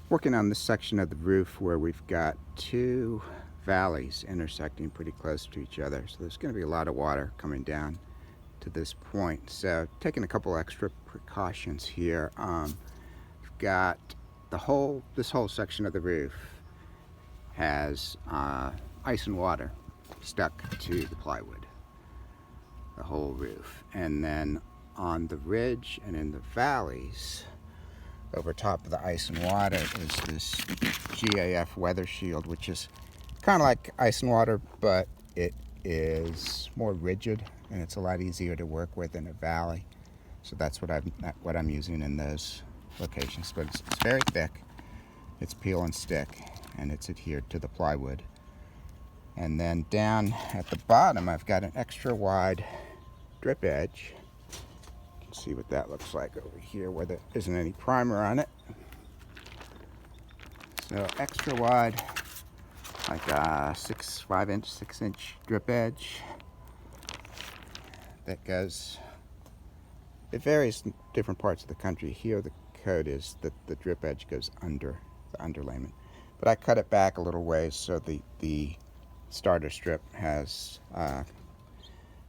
Working on this section of the roof where we've got two valleys intersecting pretty close to each other. So there's going to be a lot of water coming down to this point. So taking a couple extra precautions here. We've got this whole section of the roof has ice and water stuck to the plywood, the whole roof. And then on the ridge and in the valleys, over top of the ice and water, is this GAF weather shield, which is kind of like ice and water, but it is more rigid and it's a lot easier to work with in a valley. So that's what I'm using in those locations. But it's very thick, it's peel and stick, and it's adhered to the plywood. And then down at the bottom, I've got an extra wide drip edge. See what that looks like over here where there isn't any primer on it. So extra wide, like a 6 inch drip edge that goes, it varies in different parts of the country. Here the code is that the drip edge goes under the underlayment, but I cut it back a little ways so the starter strip has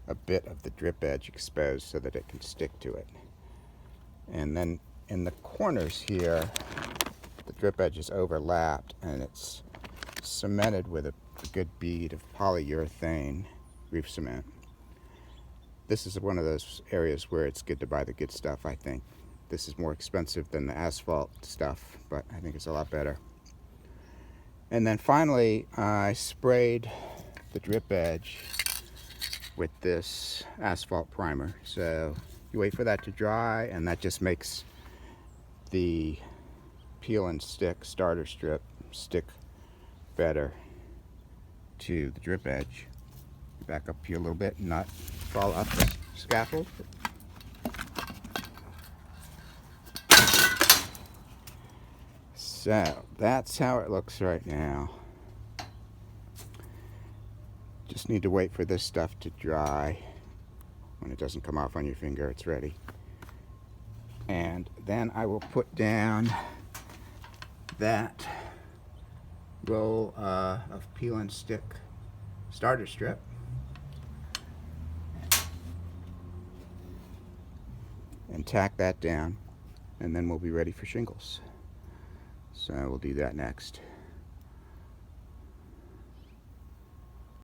a bit of the drip edge exposed so that it can stick to it. And then in the corners here, the drip edge is overlapped and it's cemented with a good bead of polyurethane roof cement. This is one of those areas where it's good to buy the good stuff, I think. This is more expensive than the asphalt stuff, but I think it's a lot better. And then finally, I sprayed the drip edge with this asphalt primer. So you wait for that to dry, and that just makes the peel and stick starter strip stick better to the drip edge. Back up here a little bit and not fall off the scaffold. So that's how it looks right now. Just need to wait for this stuff to dry. When it doesn't come off on your finger, it's ready. And then I will put down that roll of peel and stick starter strip. And tack that down, and then we'll be ready for shingles. So we'll do that next.